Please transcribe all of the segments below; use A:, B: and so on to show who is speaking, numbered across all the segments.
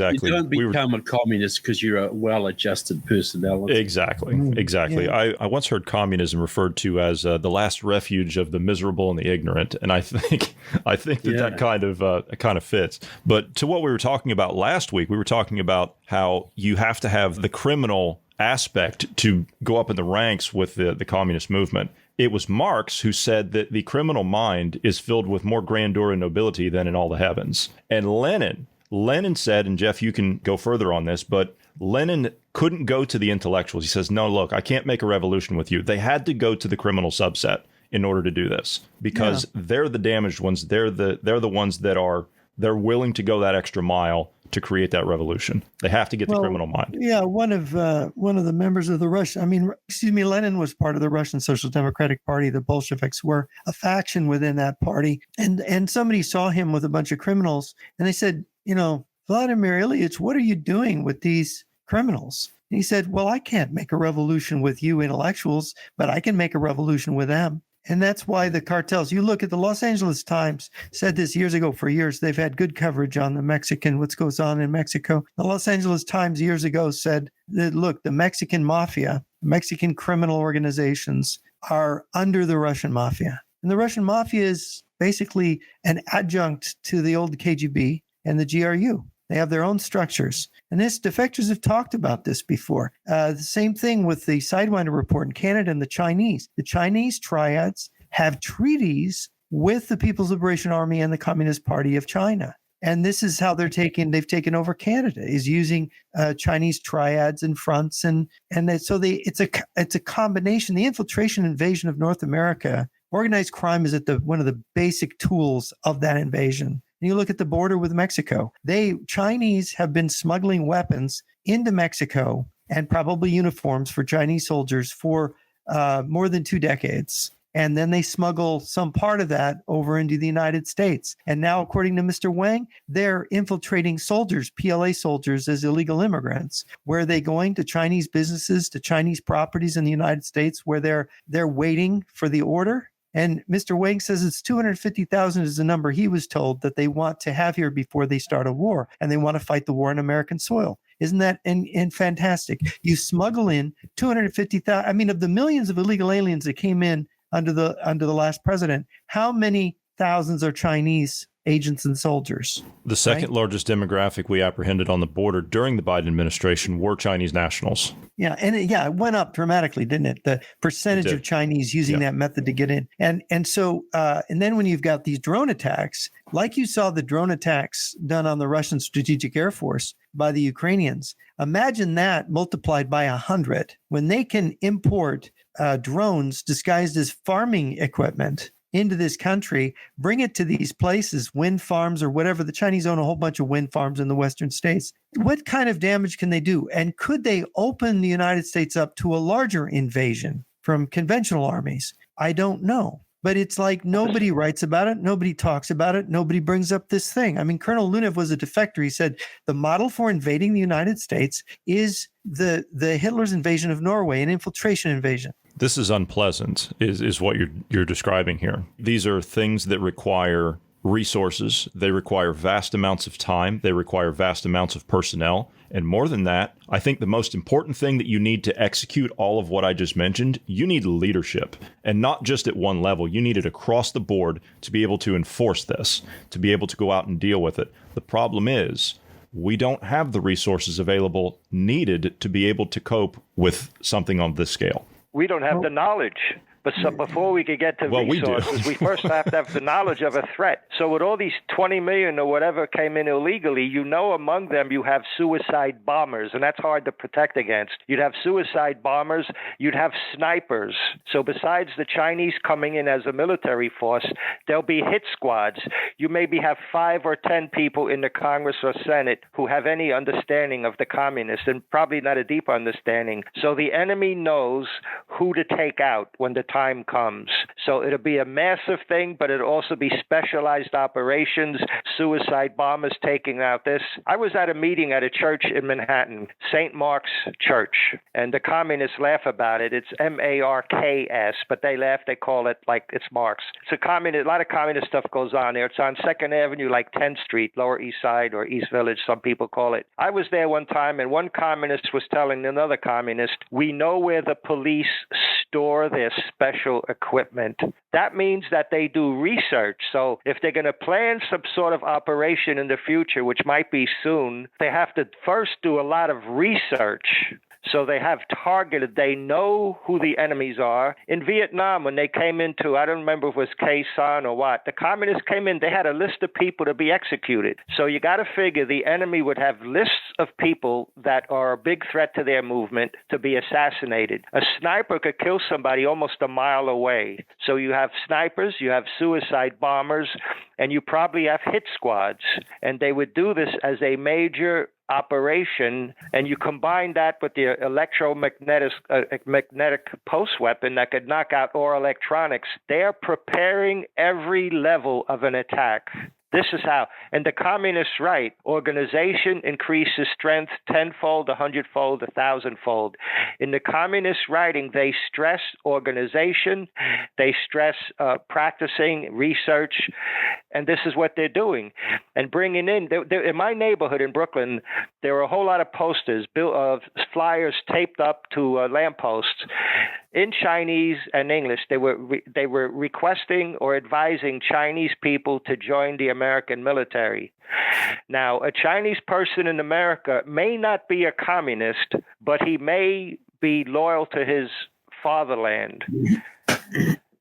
A: Exactly.
B: You don't become a communist because you're a well-adjusted personality.
A: Exactly. Exactly.
C: Yeah.
A: I once heard communism referred to as the last refuge of the miserable and the ignorant, and I think that kind of fits. But to what we were talking about last week, we were talking about how you have to have the criminal aspect to go up in the ranks with the communist movement. It was Marx who said that the criminal mind is filled with more grandeur and nobility than in all the heavens. And Lenin said, and Jeff, you can go further on this, but Lenin couldn't go to the intellectuals. He says, no, look, I can't make a revolution with you. They had to go to the criminal subset in order to do this because they're the damaged ones. They're the ones that they're willing to go that extra mile to create that revolution. They have to get the criminal mind.
C: Yeah, one of the members of the Lenin was part of the Russian Social Democratic Party. The Bolsheviks were a faction within that party. And somebody saw him with a bunch of criminals and they said, Vladimir Ilyich, what are you doing with these criminals? And he said, well, I can't make a revolution with you intellectuals, but I can make a revolution with them. And that's why the cartels, you look at the Los Angeles Times, said this years ago. For years, they've had good coverage on what goes on in Mexico. The Los Angeles Times years ago said that, look, the Mexican mafia, Mexican criminal organizations are under the Russian mafia. And the Russian mafia is basically an adjunct to the old KGB and the GRU. They have their own structures. And defectors have talked about this before. The same thing with the Sidewinder report in Canada and the Chinese. The Chinese triads have treaties with the People's Liberation Army and the Communist Party of China. And this is how they've taken over Canada, is using Chinese triads and fronts. It's a combination. The infiltration invasion of North America, organized crime is at one of the basic tools of that invasion. And you look at the border with Mexico. Chinese have been smuggling weapons into Mexico and probably uniforms for Chinese soldiers for more than 2 decades. And then they smuggle some part of that over into the United States. And now, according to Mr. Wang, they're infiltrating soldiers, PLA soldiers, as illegal immigrants. Where are they going? To Chinese businesses, to Chinese properties in the United States, where they're waiting for the order. And Mr. Wang says it's 250,000 is the number he was told that they want to have here before they start a war. And they want to fight the war on American soil. Isn't that fantastic? You smuggle in 250,000. I mean, of the millions of illegal aliens that came in under the last president, how many thousands are Chinese agents and soldiers?
A: The second largest demographic we apprehended on the border during the Biden administration were Chinese nationals.
C: Yeah, and it went up dramatically, didn't it? The percentage of Chinese using that method to get in. And so then when you've got these drone attacks, like you saw the drone attacks done on the Russian Strategic Air Force by the Ukrainians, imagine that multiplied by 100. When they can import drones disguised as farming equipment into this country, bring it to these places, wind farms or whatever. The Chinese own a whole bunch of wind farms in the western states. What kind of damage can they do? And could they open the United States up to a larger invasion from conventional armies? I don't know. But it's like nobody writes about it. Nobody talks about it. Nobody brings up this thing. I mean, Colonel Lunev was a defector. He said the model for invading the United States is the Hitler's invasion of Norway, an infiltration invasion.
A: This is unpleasant, is what you're describing here. These are things that require resources. They require vast amounts of time. They require vast amounts of personnel. And more than that, I think the most important thing that you need to execute all of what I just mentioned, you need leadership. And not just at one level. You need it across the board to be able to enforce this, to be able to go out and deal with it. The problem is, we don't have the resources available needed to be able to cope with something on this scale.
D: We don't have the knowledge. But before we could get to resources, we first have to have the knowledge of a threat. So with all these 20 million or whatever came in illegally, among them you have suicide bombers, and that's hard to protect against. You'd have suicide bombers. You'd have snipers. So besides the Chinese coming in as a military force, there'll be hit squads. You maybe have 5 or 10 people in the Congress or Senate who have any understanding of the communists, and probably not a deep understanding. So the enemy knows who to take out when the time comes. So it'll be a massive thing, but it'll also be specialized operations, suicide bombers taking out this. I was at a meeting at a church in Manhattan, St. Mark's Church, and the communists laugh about it. It's Marks, but they laugh. They call it like it's Marx. It's a lot of communist stuff goes on there. It's on 2nd Avenue, like 10th Street, Lower East Side or East Village, some people call it. I was there one time, and one communist was telling another communist, we know where the police store their special equipment. That means that they do research. So if they're going to plan some sort of operation in the future, which might be soon, they have to first do a lot of research. So they have targeted, they know who the enemies are. In Vietnam, when they came into, I don't remember if it was Khe Sanh or what, the communists came in, they had a list of people to be executed. So you got to figure the enemy would have lists of people that are a big threat to their movement to be assassinated. A sniper could kill somebody almost a mile away. So you have snipers, you have suicide bombers, and you probably have hit squads. And they would do this as a major operation, and you combine that with the electromagnetic magnetic post weapon that could knock out all electronics. They are preparing every level of an attack. This is how. And the communists write, organization increases strength tenfold, 100-fold, 1,000-fold. In the communist writing, they stress organization, they stress practicing, research, and this is what they're doing. And bringing in my neighborhood in Brooklyn, there were a whole lot of posters, flyers taped up to lampposts in Chinese and English. They were requesting or advising Chinese people to join the American military. Now, a Chinese person in America may not be a communist, but he may be loyal to his fatherland.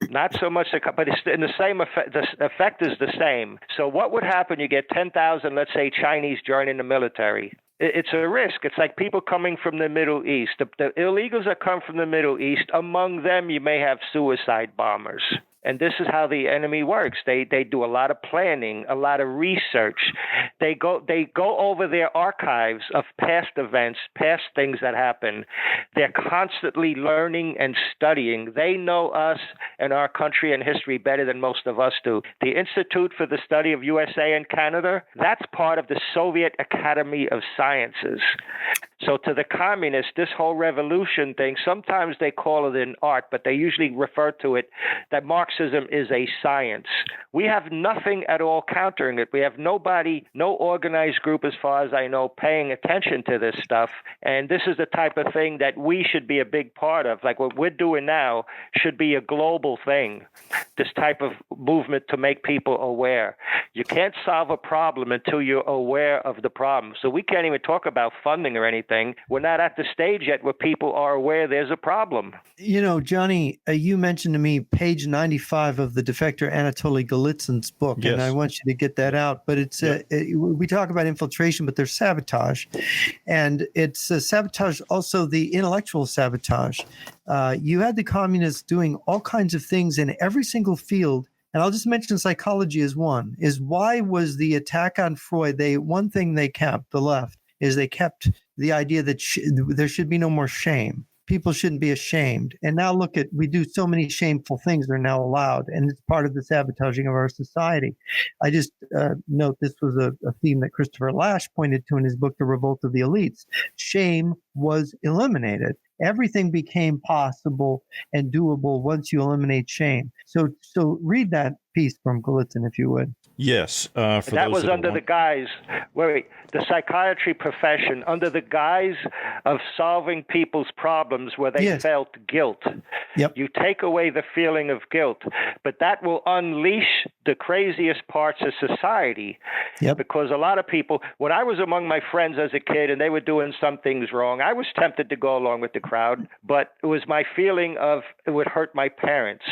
D: Not so much, but it's in the same effect. The effect is the same. So what would happen? You get 10,000, let's say, Chinese joining the military. It's a risk. It's like people coming from the Middle East. The illegals that come from the Middle East, among them you may have suicide bombers. And this is how the enemy works. They do a lot of planning, a lot of research. They go over their archives of past events, past things that happen. They're constantly learning and studying. They know us and our country and history better than most of us do. The Institute for the Study of USA and Canada, that's part of the Soviet Academy of Sciences. So to the communists, this whole revolution thing, sometimes they call it an art, but they usually refer to it that Marxism is a science. We have nothing at all countering it. We have nobody, no organized group as far as I know, paying attention to this stuff. And this is the type of thing that we should be a big part of. Like what we're doing now should be a global thing, this type of movement to make people aware. You can't solve a problem until you're aware of the problem. So we can't even talk about funding or anything. We're not at the stage yet where people are aware there's a problem.
C: You know, Johnny, you mentioned to me page 95 of the defector Anatoly Golitsyn's book,
A: yes.
C: And I want you to get that out. But it's we talk about infiltration, but there's sabotage, and it's sabotage, also the intellectual sabotage. You had the communists doing all kinds of things in every single field. And I'll just mention psychology as one. Is why was the attack on Freud? One thing they kept, the left, is they kept the idea that there should be no more shame. People shouldn't be ashamed. And now look at, we do so many shameful things that are now allowed, and it's part of the sabotaging of our society. I just note this was a theme that Christopher Lasch pointed to in his book, The Revolt of the Elites. Shame was eliminated. Everything became possible and doable once you eliminate shame. So read that piece from Golitsyn, if you would.
A: Yes.
D: That was under the guise, the psychiatry profession, under the guise of solving people's problems where they felt guilt.
C: Yep.
D: You take away the feeling of guilt, but that will unleash the craziest parts of society.
C: Yep.
D: Because a lot of people, when I was among my friends as a kid and they were doing some things wrong, I was tempted to go along with the crowd, but it was my feeling of it would hurt my parents.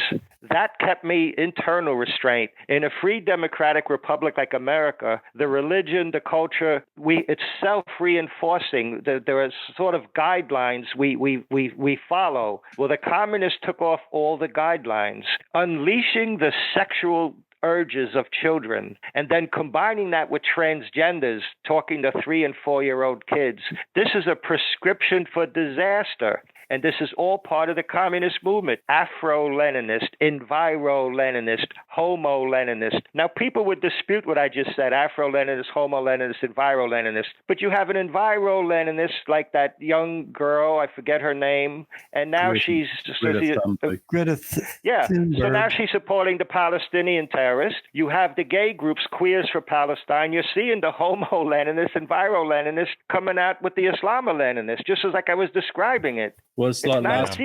D: That kept me internal restraint. In a free democratic republic like America, the religion, the culture, it's self-reinforcing. There are sort of guidelines we follow. Well, the communists took off all the guidelines, unleashing the sexual urges of children, and then combining that with transgenders, talking to 3- and 4-year-old kids. This is a prescription for disaster. And this is all part of the communist movement. Afro-Leninist, Enviro-Leninist, Homo-Leninist. Now, people would dispute what I just said, Afro-Leninist, Homo-Leninist, Enviro-Leninist. But you have an Enviro-Leninist like that young girl, I forget her name, and now she's...
C: Greta
D: yeah,
C: Thunberg.
D: so now she's supporting the Palestinian terrorists. You have the gay groups, Queers for Palestine. You're seeing the Homo-Leninist and Enviro-Leninist coming out with the Islamo-Leninist, just as like I was describing it.
B: Well, it's like last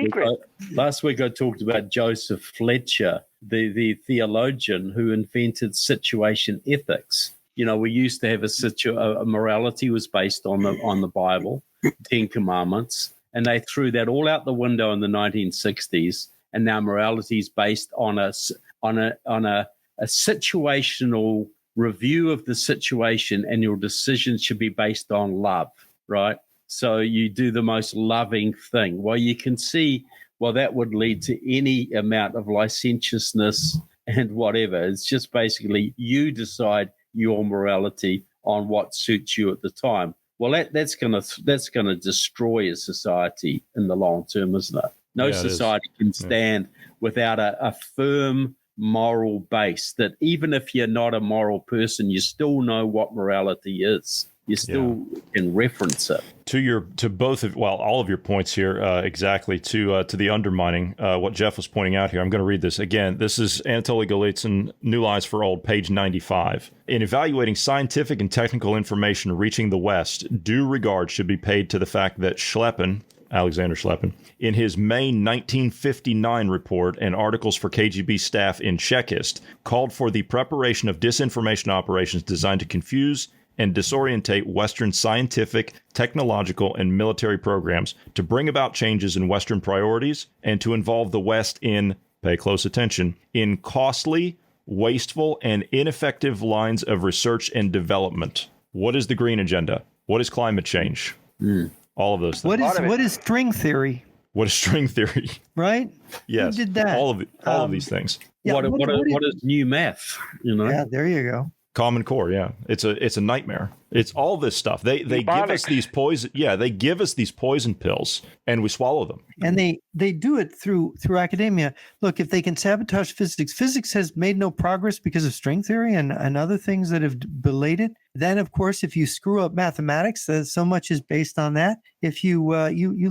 B: week I talked about Joseph Fletcher, the theologian who invented situation ethics. You know, we used to have a morality was based on the Bible, 10 Commandments, and they threw that all out the window in the 1960s. And now morality is based on a situational review of the situation, and your decisions should be based on love, right? So you do the most loving thing. Well, you can see, that would lead to any amount of licentiousness and whatever. It's just basically you decide your morality on what suits you at the time. Well, that's gonna destroy a society in the long term, isn't it? No society can stand without a firm moral base that even if you're not a moral person, you still know what morality is. You still can reference it.
A: All of your points here, exactly, to the undermining, what Jeff was pointing out here. I'm going to read this again. This is Anatoly Golitsyn, New Lies for Old, page 95. In evaluating scientific and technical information reaching the West, due regard should be paid to the fact that Alexander Schleppen, in his May 1959 report and articles for KGB staff in Chekist, called for the preparation of disinformation operations designed to confuse and disorientate Western scientific, technological, and military programs to bring about changes in Western priorities and to involve the West in, pay close attention, in costly, wasteful, and ineffective lines of research and development. What is the green agenda? What is climate change? All of those things.
C: What is string theory?
A: What is string theory?
C: Right?
A: Yes.
C: Who did that?
A: All of these things.
C: Yeah,
B: what is new math? You know?
C: Yeah, there you go.
A: Common Core, yeah. It's a nightmare. It's all this stuff. They give us these poison. Yeah, they give us these poison pills, and we swallow them.
C: And they do it through academia. Look, if they can sabotage physics has made no progress because of string theory and other things that have belayed it. Then, of course, if you screw up mathematics, so much is based on that. If you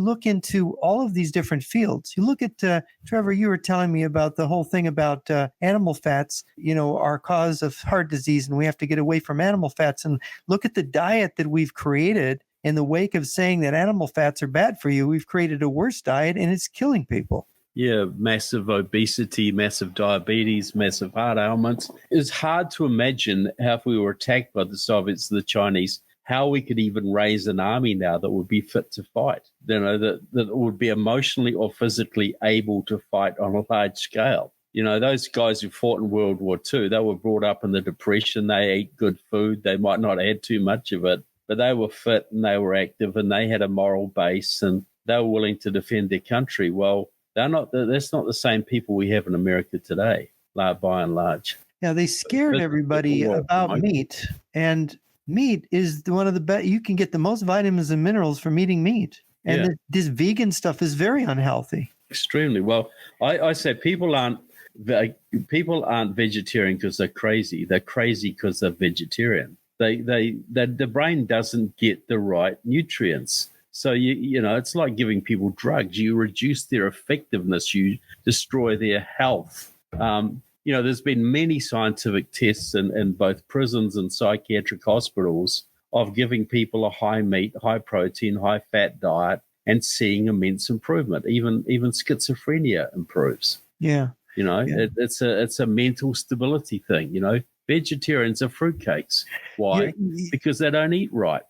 C: look into all of these different fields, you look at Trevor. You were telling me about the whole thing about animal fats. You know, our cause of heart disease, and we have to get away from animal fats. And look at the diet that we've created in the wake of saying that animal fats are bad for you. We've created a worse diet, and it's killing people.
B: Yeah, massive obesity, massive diabetes, massive heart ailments. It's hard to imagine how if we were attacked by the Soviets, the Chinese, how we could even raise an army now that would be fit to fight, you know, that would be emotionally or physically able to fight on a large scale. You know, those guys who fought in World War II, they were brought up in the Depression. They ate good food. They might not have had too much of it, but they were fit and they were active and they had a moral base and they were willing to defend their country. Well, that's not the same people we have in America today, by and large.
C: Yeah, they scared everybody about meat, and meat is one of the best. You can get the most vitamins and minerals from eating meat, and this vegan stuff is very unhealthy. Extremely.
B: Well, I say people aren't vegetarian because they're crazy. They're crazy because they're vegetarian. The brain doesn't get the right nutrients. So, you know, it's like giving people drugs. You reduce their effectiveness. You destroy their health. You know, there's been many scientific tests in both prisons and psychiatric hospitals of giving people a high meat, high protein, high fat diet and seeing immense improvement. Even schizophrenia improves.
C: Yeah.
B: You know, it's a mental stability thing. You know, vegetarians are fruitcakes. Why? Because they don't eat right.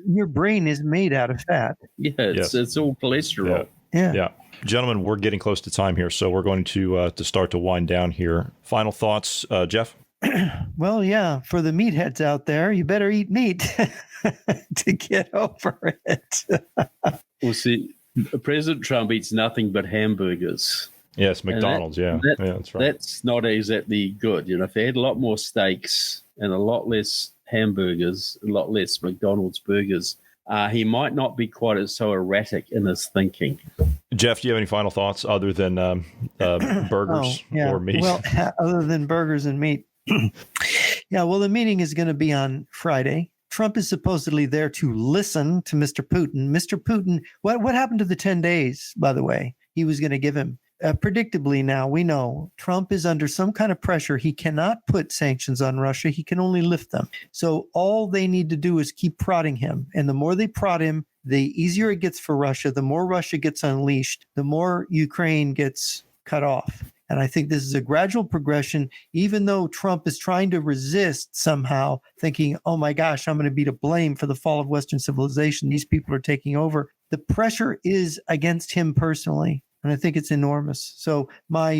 C: Your brain is made out of fat.
B: Yeah, it's all cholesterol.
C: Yeah.
A: Gentlemen, we're getting close to time here, so we're going to start to wind down here. Final thoughts, Jeff?
C: Well, yeah, for the meatheads out there, you better eat meat to get over it.
B: Well, see, President Trump eats nothing but hamburgers.
A: Yes, McDonald's, that's right.
B: That's not exactly good. You know, if they had a lot more steaks and a lot less hamburgers, a lot less McDonald's burgers, he might not be quite so erratic in his thinking.
A: Jeff, do you have any final thoughts other than burgers or meat?
C: Well, other than burgers and meat. Yeah, well, the meeting is going to be on Friday. Trump is supposedly there to listen to Mr. Putin. Mr. Putin, what happened to the 10 days, by the way, he was going to give him? Predictably now, we know Trump is under some kind of pressure. He cannot put sanctions on Russia. He can only lift them. So all they need to do is keep prodding him. And the more they prod him, the easier it gets for Russia. The more Russia gets unleashed, the more Ukraine gets cut off. And I think this is a gradual progression, even though Trump is trying to resist somehow, thinking, oh my gosh, I'm going to be to blame for the fall of Western civilization. These people are taking over. The pressure is against him personally, and I think it's enormous. So my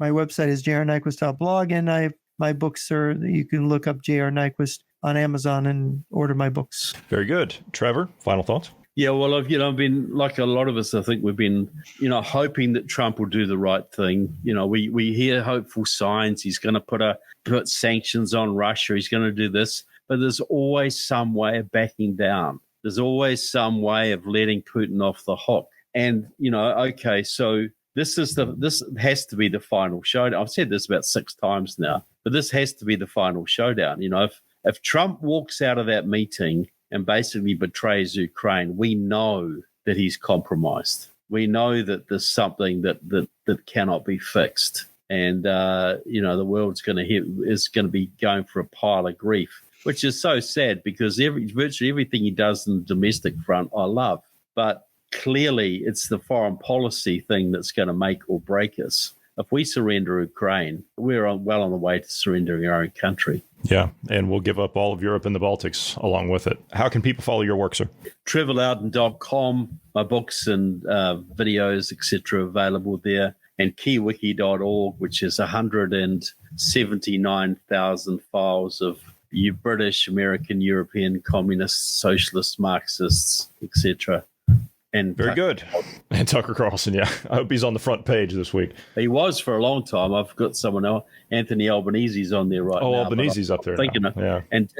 C: website is jrnyquist.blog, and my books are, you can look up J.R. Nyquist on Amazon and order my books.
A: Very good. Trevor, final thoughts?
B: Yeah, well, I've been, like a lot of us, I think we've been, hoping that Trump will do the right thing. We hear hopeful signs. He's going to put sanctions on Russia. He's going to do this. But there's always some way of backing down. There's always some way of letting Putin off the hook. And, okay, so this has to be the final showdown. I've said this about 6 times now, but this has to be the final showdown. If Trump walks out of that meeting and basically betrays Ukraine, we know that he's compromised. We know that there's something that cannot be fixed, and the world's is going to be going for a pile of grief, which is so sad because virtually everything he does in the domestic front I love, but clearly it's the foreign policy thing that's going to make or break us. If we surrender Ukraine, we're well on the way to surrendering our own country.
A: Yeah, and we'll give up all of Europe and the Baltics along with it. How can people follow your work, sir?
B: TrevorLoudon.com, my books and videos, etc., available there, and keywiki.org, which is 179,000 files of you British, American, European, communists, socialists, Marxists, etc. And
A: very good. And Tucker Carlson, yeah. I hope he's on the front page this week.
B: He was for a long time. I've got someone else. Anthony Albanese's on there right now.
A: Oh, Albanese's up there.
B: Thinking of, yeah. And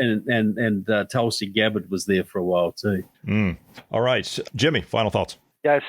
B: Tulsi Gabbard was there for a while too.
A: All right. Jimmy, final thoughts.
D: Yes,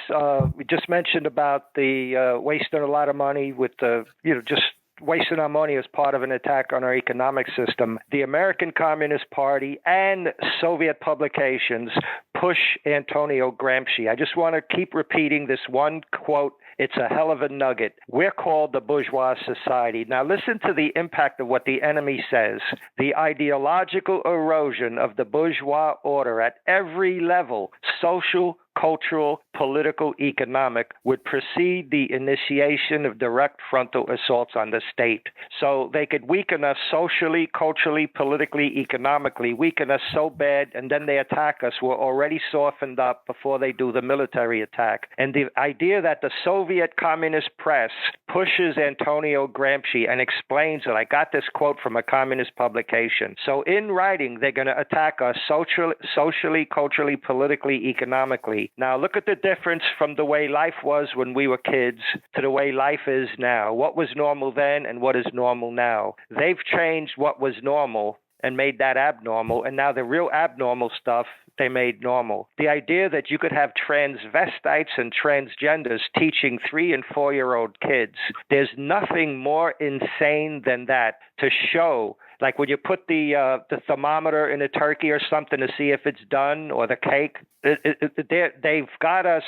D: we just mentioned about the wasting a lot of money with the, just wasting our money as part of an attack on our economic system. The American Communist Party and Soviet publications push Antonio Gramsci. I just want to keep repeating this one quote. It's a hell of a nugget. We're called the bourgeois society. Now listen to the impact of what the enemy says. The ideological erosion of the bourgeois order at every level, social, cultural, political, economic, would precede the initiation of direct frontal assaults on the state. So they could weaken us socially, culturally, politically, economically, weaken us so bad, and then they attack us. We're already softened up before they do the military attack. And the idea that the Soviet Communist press pushes Antonio Gramsci and explains it. I got this quote from a communist publication. So in writing, they're going to attack us socially, culturally, politically, economically. Now, look at the difference from the way life was when we were kids to the way life is now. What was normal then and what is normal now? They've changed what was normal and made that abnormal, and now the real abnormal stuff they made normal. The idea that you could have transvestites and transgenders teaching 3- and 4-year-old kids, there's nothing more insane than that to show. Like when you put the thermometer in a turkey or something to see if it's done, or the cake, they've got us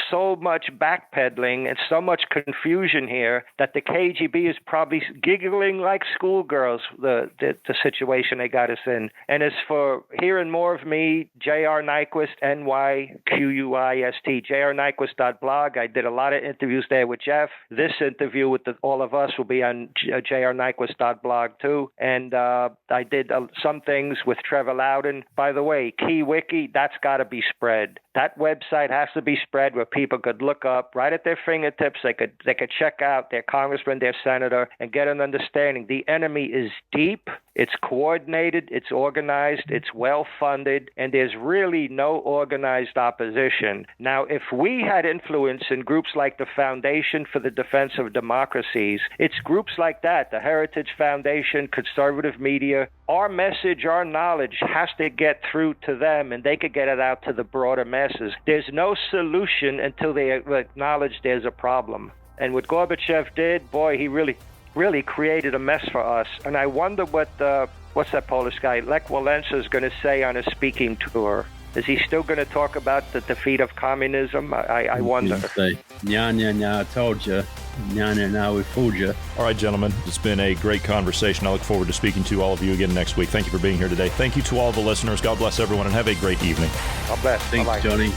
D: so much backpedaling and so much confusion here that the KGB is probably giggling like schoolgirls, the situation they got us in. And as for hearing more of me, J.R. Nyquist, Nyquist, jrnyquist.blog. I did a lot of interviews there with Jeff. This interview with all of us will be on jrnyquist.blog too. And I did some things with Trevor Loudon. By the way, KeyWiki, that's got to be spread. That website has to be spread. We're where people could look up right at their fingertips. They could check out their congressman, their senator, and get an understanding. The enemy is deep, it's coordinated, it's organized, it's well-funded, and there's really no organized opposition. Now, if we had influence in groups like the Foundation for the Defense of Democracies, it's groups like that, the Heritage Foundation, conservative media, our message, our knowledge has to get through to them, and they could get it out to the broader masses. There's no solution until they acknowledge there's a problem. And what Gorbachev did, boy, he really created a mess for us. And I wonder what's that Polish guy, Lech Walesa, is going to say on his speaking tour. Is he still going to talk about the defeat of communism? I wonder.
B: Say, nya, I told you. Nya, we fooled you.
A: All right, gentlemen. It's been a great conversation. I look forward to speaking to all of you again next week. Thank you for being here today. Thank you to all the listeners. God bless everyone, and have a great evening.
D: God bless.
B: Thanks,
D: Bye-bye.
B: Johnny.